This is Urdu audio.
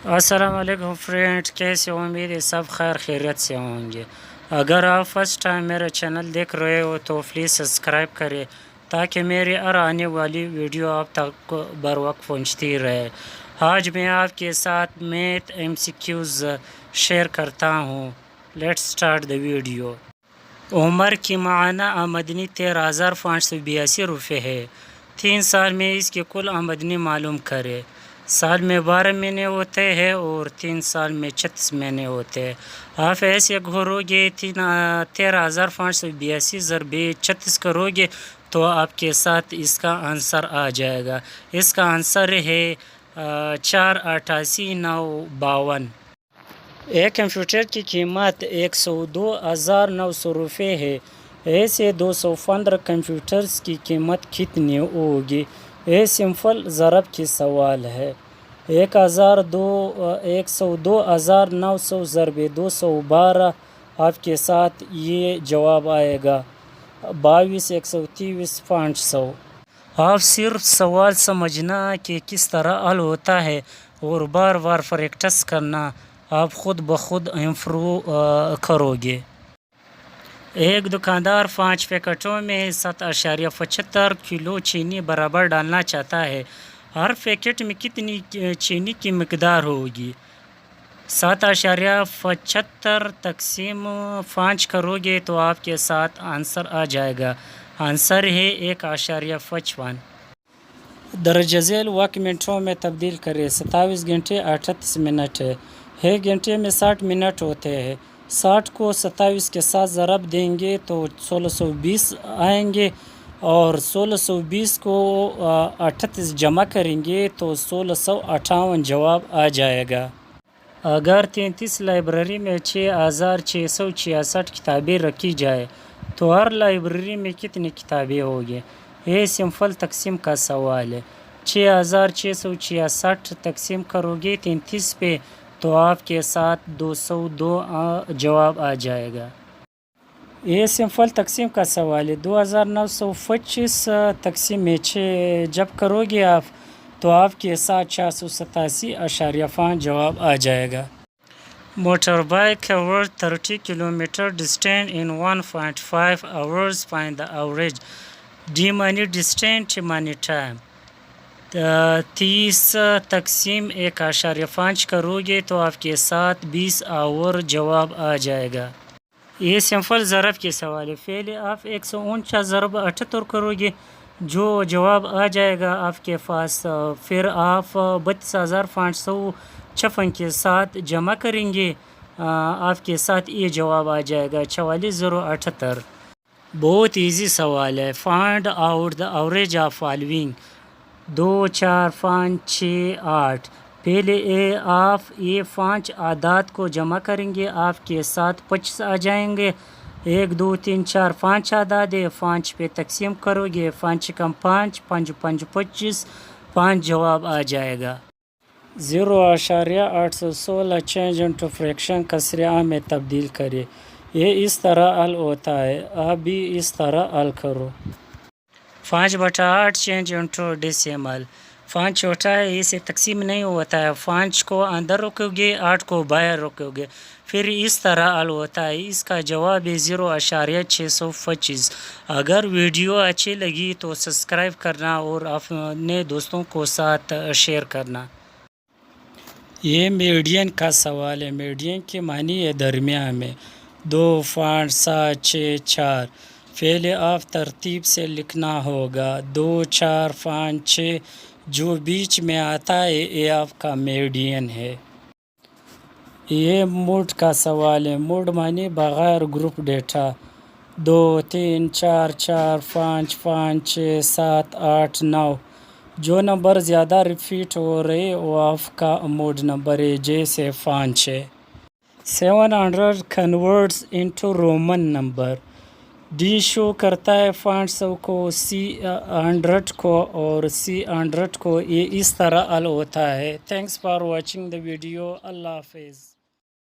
السلام علیکم فرینڈ، کیسے ہو؟ امید ہے سب خیر خیریت سے ہوں گے۔ اگر آپ فرسٹ ٹائم میرا چینل دیکھ رہے ہو تو پلیز سبسکرائب کریں تاکہ میری ہر آنے والی ویڈیو آپ تک بر وقت پہنچتی رہے۔ آج میں آپ کے ساتھ میتھ MCQs شیئر کرتا ہوں۔ Let's start the video. عمر کی ماہانہ آمدنی 13,582 روپے ہے۔ 3 سال میں اس کی کل آمدنی معلوم کرے۔ سال میں 12 مہینے ہوتے ہیں اور 3 سال میں 36 مہینے ہوتے ہیں۔ آپ ایسے کرو گے 13,582 ضرب 36 کرو گے تو آپ کے ساتھ اس کا آنسر آ جائے گا۔ اس کا آنسر ہے 4,88,952۔ ایک کمپیوٹر کی قیمت 102,900 روپے ہے۔ ایسے 215 کمپیوٹرز کی قیمت کتنی ہوگی؟ یہ سمپل ضرب کی سوال ہے۔ 102,900 ضرب 212 آپ کے ساتھ یہ جواب آئے گا 22,123,500۔ آپ صرف سوال سمجھنا کہ کس طرح حل ہوتا ہے اور بار بار پریکٹس کرنا، آپ خود بخود امپروو کرو گے۔ ایک دکاندار 5 پیکٹوں میں 7.75 کلو چینی برابر ڈالنا چاہتا ہے۔ ہر پیکٹ میں کتنی چینی کی مقدار ہوگی؟ 7.75 تقسیم 5 کرو گے تو آپ کے ساتھ آنسر آ جائے گا۔ آنسر ہے 1.55۔ درجہ ذیل وقت منٹوں میں تبدیل کریں۔ 27 گھنٹے 38 منٹ ہے۔ 1 گھنٹے میں 60 منٹ ہوتے ہیں۔ 60 کو 27 کے ساتھ ضرب دیں گے تو 1620 آئیں گے اور 1620 کو 38 جمع کریں گے تو 1658 جواب آ جائے گا۔ اگر 33 لائبریری میں 6,666 کتابیں رکھی جائے تو ہر لائبریری میں کتنی کتابیں ہوگی؟ یہ سمپل تقسیم کا سوال ہے۔ 6,666 تقسیم کرو گے 33 پہ تو آپ کے ساتھ 202 جواب آ جائے گا۔ یہ سمپل تقسیم کا سوال ہے۔ 2,925 تقسیم 6 جب کرو گے آپ تو آپ کے ساتھ 487.5 جواب آ جائے گا۔ Motorbike covered 30 kilometre distance in 1.5 hours. Find the average D money distance money time. 30 تقسیم 1.5 کرو گے تو آپ کے ساتھ 20 آور جواب آ جائے گا۔ یہ سمپل ضرب کے سوال ہے۔ پہلے آپ 149 ضرب 78 کرو گے، جو جواب آ جائے گا آپ کے پاس، پھر آپ 32,556 کے ساتھ جمع کریں گے، آپ کے ساتھ یہ جواب آ جائے گا 44,078۔ بہت ایزی سوال ہے۔ Find out the average of following 2 4 5 6 8۔ پہلے آپ یہ 5 اعداد کو جمع کریں گے، آپ کے ساتھ 25 آ جائیں گے۔ 1 2 3 4 5 اعداد ہے، 5 پہ تقسیم کرو گے، 5 کم 5 5 5 25 5 جواب آ جائے گا۔ 0.816 چینج انٹو فریکشن کسر عام میں تبدیل کرے۔ یہ اس طرح حل ہوتا ہے، آپ بھی اس طرح حل کرو۔ 5/8 چینج انٹو ڈیسیمل۔ 5 چھوٹا ہے، اسے تقسیم نہیں ہوتا ہے، 5 کو اندر رکھو گے، 8 کو باہر رکھو گے، پھر اس طرح حل ہوتا ہے۔ اس کا جواب ہے 0.625۔ اگر ویڈیو اچھی لگی تو سبسکرائب کرنا اور اپنے دوستوں کو ساتھ شیئر کرنا۔ یہ میڈین کا سوال ہے۔ میڈین کے معنی ہے درمیان میں۔ 2.764۔ پہلے آپ ترتیب سے لکھنا ہوگا 2 4 5 6، جو بیچ میں آتا ہے یہ آپ کا میڈین ہے۔ یہ موڈ کا سوال ہے۔ موڈ معنی بغیر گروپ ڈیٹا۔ 2 3 4 4 5 5 6 7 8 9۔ جو نمبر زیادہ ریپیٹ ہو رہے وہ آپ کا موڈ نمبر ہے، جیسے 5 ہے۔ 700 converts into Roman number. D show کرتا ہے 500 کو، سی 100 کو اور سی 100 کو۔ یہ اس طرح حل ہوتا ہے۔ Thanks for watching the video. اللہ حافظ۔